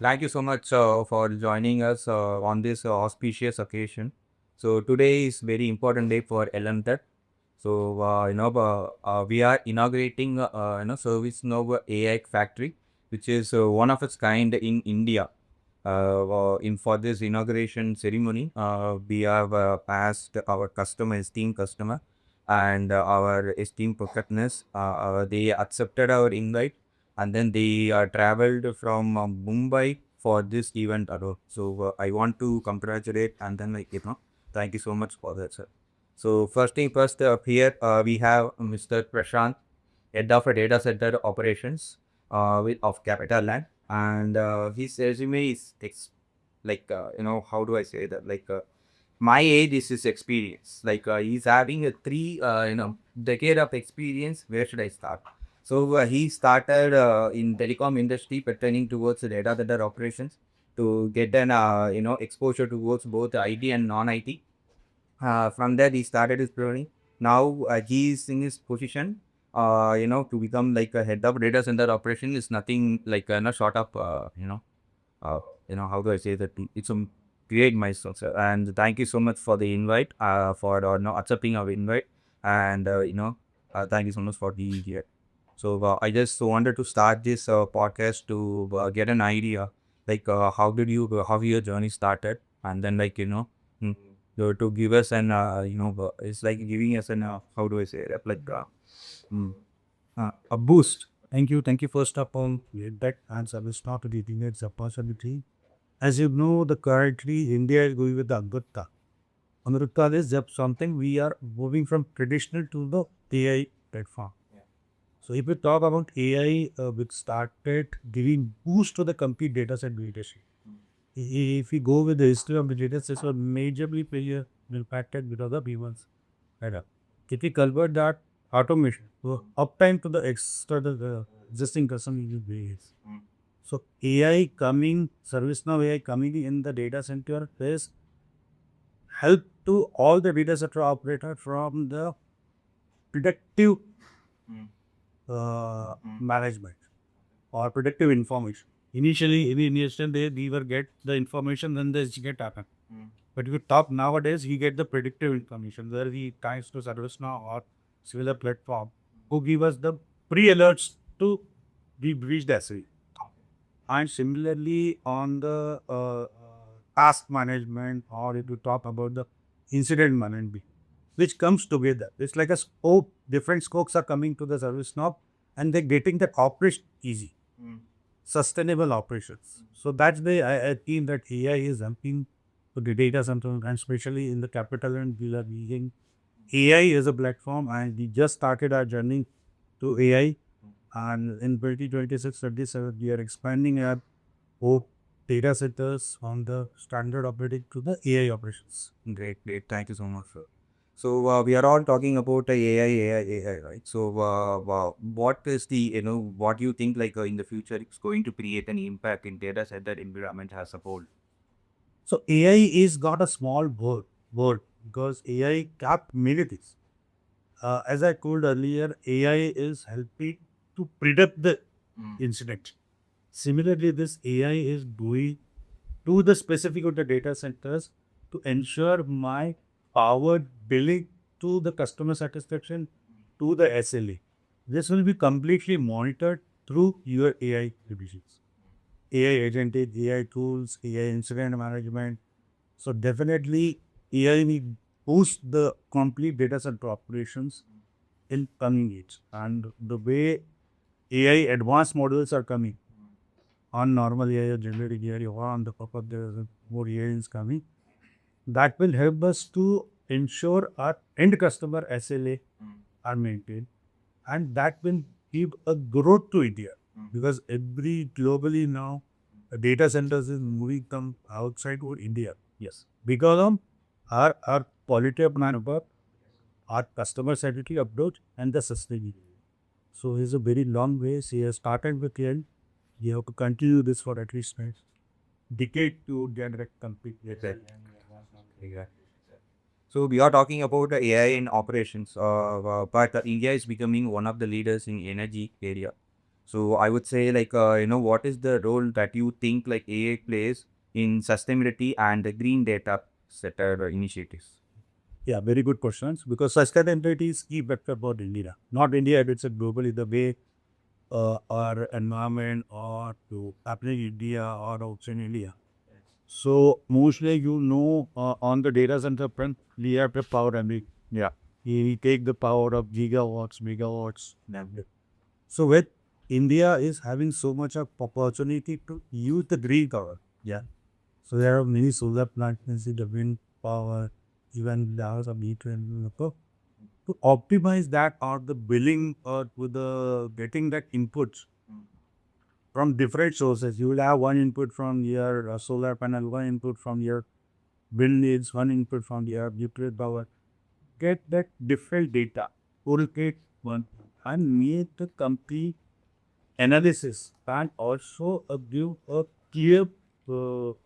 Thank you so much for joining us on this auspicious occasion. So today is very important day for LMTech. So we are inaugurating Service Nova AI factory, which is one of its kind in India. In for this inauguration ceremony, we have asked our customer, esteemed customer, and our esteemed partners. They accepted our invite, and then they traveled from Mumbai for this event alone. So I want to congratulate and then thank you so much for that, sir. So first thing first, here we have Mr. Prashant, head of a data center operations of CapitaLand, and his resume is how do I say that, my age is his experience. He's having a three decade of experience. Where should I start? So he started in telecom industry, pertaining towards the data center operations to get an exposure towards both IT and non-IT. From there, he started his journey. Now he is in his position. To become like a head of data center operation is nothing like short of how do I say that? It's a great milestone, sir. And thank you so much for the invite, for accepting our invite, and thank you so much for being here. So I just wanted to start this podcast to get an idea, how your journey started, and then mm, to give us an it's like giving us an how do I say it? Mm, A boost. Thank you first of all that answer will start with the its opportunity. As you know, the currently India is going with the Amrita. Amrita is just something we are moving from traditional to the AI platform. So if we talk about AI, which started giving boost to the complete data set leadership. If we go with the history of the data sets, were majorly failure impacted because of humans. Right. If we convert that automation to uptime to the extra the existing customer use base. So AI coming, ServiceNow AI coming in the data center is help to all the data center operator from the predictive management or predictive information. Initially, in the initial day, we were get the information, then the get happen. But if you talk nowadays, he get the predictive information where he thanks to ServiceNow or similar platform who give us the pre-alerts to we breach the SLA. And similarly on the task management, or if you talk about the incident management, which comes together. It's like a scope, different scopes are coming to the service now and they're getting the operation easy, sustainable operations. So that's the I feel that AI is helping to the data center, and especially in the capital, and we are using AI as a platform, and we just started our journey to AI. And in 2026, 27, we are expanding our hope data centers on the standard operating to the AI operations. great, great. Thank you so much, sir. So we are all talking about AI, right? So what is the what you think in the future it's going to create an impact in data center environment as a whole? So AI is got a small word because AI cap many things. As I told earlier, AI is helping to predict the incident. Similarly, this AI is doing to the specific of the data centers to ensure my power billing to the customer satisfaction to the SLA. This will be completely monitored through your AI divisions. AI agentic, AI tools, AI incident management. So definitely AI will boost the complete data center operations in coming years. And the way AI advanced models are coming on normal AI or generative AI or on the pop-up, there is more AI is coming. That will help us to ensure our end customer SLA are maintained, and that will give a growth to India because every globally now data centers is moving from outside to India. Yes, because of our quality of manpower, our customer centricity approach, and the sustainability. So it's a very long way. So he has started with end. You have to continue this for at least a decade to generate complete. Exactly. So we are talking about the AI in operations, but India is becoming one of the leaders in energy area. So I would say like, what is the role that you think like AI plays in sustainability and the green data setter initiatives? Yeah, very good questions. Because sustainability is key vector for India. Not India, it's a globally the way our environment or to happening in India or outside India. So mostly on the data center front, we have the power and we take the power of gigawatts, megawatts. So with India is having so much of opportunity to use the green power. Yeah. So there are many solar plants, the wind power, even there are some heat and to optimize that or the billing or with the getting that inputs from different sources. You will have one input from your solar panel, one input from your wind needs, one input from your nuclear power. Get that different data, correlate one, and make the complete analysis and also give a clear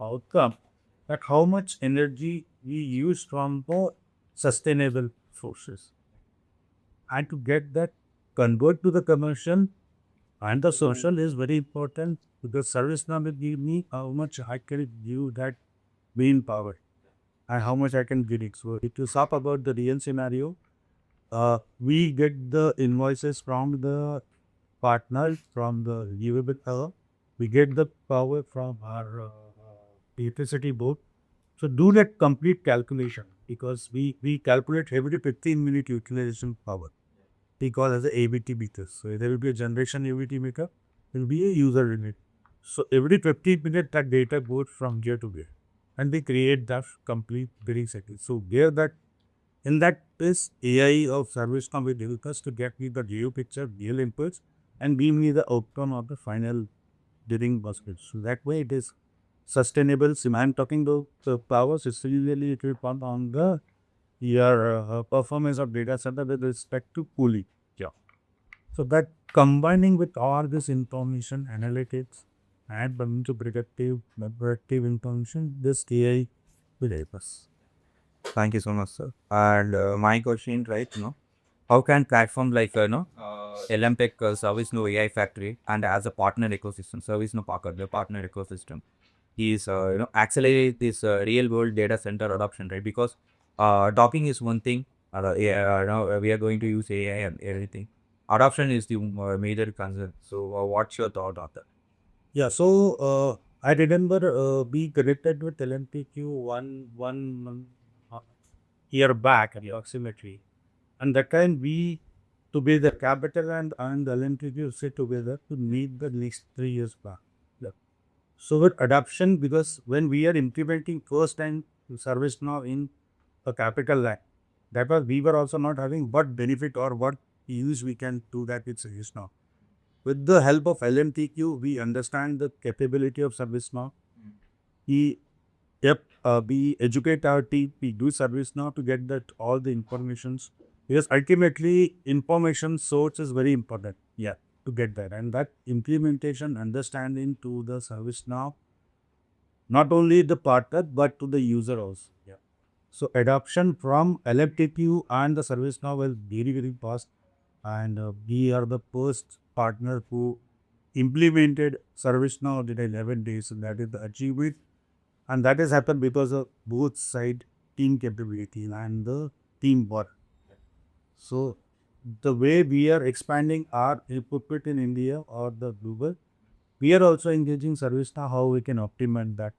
outcome that how much energy we use from the sustainable sources and to get that convert to the commercial and the social is very important because service now will give me how much I can give that main power and how much I can give it. So if you talk about the real scenario, we get the invoices from the partner from the renewable power. We get the power from our electricity board. So do that complete calculation because we calculate every 15-minute utilization power because as a ABT meter. So there will be a generation ABT meter, there will be a user unit. So every 15 minutes that data goes from here to there. And we create that complete billing cycle. So there that in that is AI of service now will help us to get me the geo picture, real inputs, and give me the outcome of the final during basket. So that way it is sustainable. So I'm talking about the power system really it will depend on the your performance of data center with respect to cooling. Yeah. So that combining with all this information, analytics, and coming to predictive information, this AI will help us. Thank you so much, sir. And my question, right, how can platform like, LMTech service no AI factory and as a partner ecosystem, service no partner ecosystem, is accelerate this real world data center adoption, right? Because docking is one thing, yeah, we are going to use AI and everything. Adoption is the major concern. So, what's your thought on that? Yeah, so I remember we connected with LNPQ uh, year back approximately, and that time we together Capital and LNPQ sit together to meet the next 3 years back. Yeah. So with adoption, because when we are implementing first time service now in a capital line, that was we were also not having what benefit or what use we can do that with service now. With the help of LMTQ, we understand the capability of ServiceNow. We, we educate our team. We do ServiceNow to get that all the informations because ultimately information source is very important. Yeah, to get that and that implementation understanding to the ServiceNow, not only the partner but to the user also. Yeah. So adoption from LFTPU and the ServiceNow will very fast, and we are the first partner who implemented ServiceNow in 11 days, and that is the achievement, and that has happened because of both side team capability and the teamwork. So the way we are expanding our footprint in India or the global, we are also engaging ServiceNow how we can optimize that.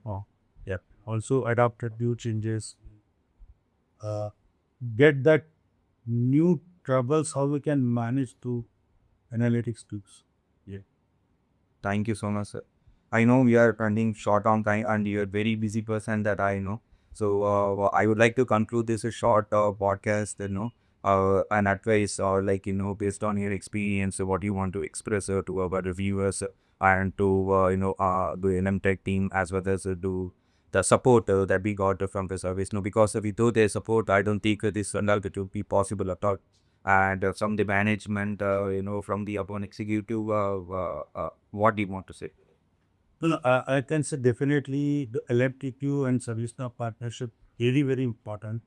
Oh, yeah. Also adapted new changes, uh, get that new troubles how we can manage to analytics tools. Yeah. Thank you so much, sir. I know we are running short on time and you're a very busy person that I know. So I would like to conclude this a short podcast, an advice or like, based on your experience, what you want to express to our reviewers and to, the NM team as well as to the support that we got from the service. No, because without their support, I don't think this result it will be possible at all. And from the management, from the upon executive, what do you want to say? No, I can say definitely the LFTQ and ServiceNow partnership very important,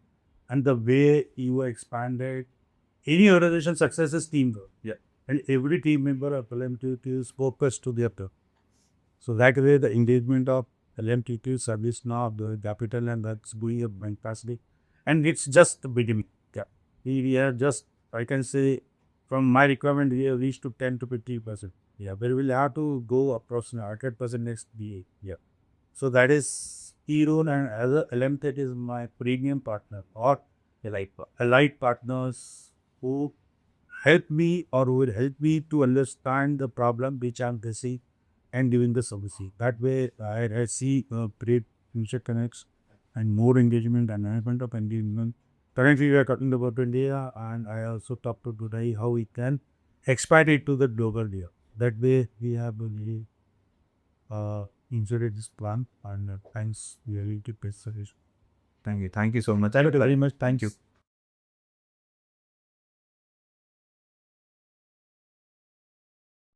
and the way you expanded any organization success is teamwork. Yeah. and every team member of LMTT is focused to their turn. So that way, the engagement of LMTT service now, the capital, and that's going up fantastic. And it's just the beginning. Yeah. We are just, I can say, from my requirement, we have reached to 10 to 50%. Yeah, but we'll have to go approximately 100% next BA. Yeah. So that is Hero, and as a LMTT is my premium partner or allied partners who help me or will help me to understand the problem which I'm facing and giving the solution. That way, I see great future connects and more engagement and management of engagement. Currently, we are talking about India, and I also talked to today how we can expand it to the global area. That way, we have a really inserted this plan, and thanks, we are really to best suggestion. Thank you. Thank you so much. Thank you very much. Thanks.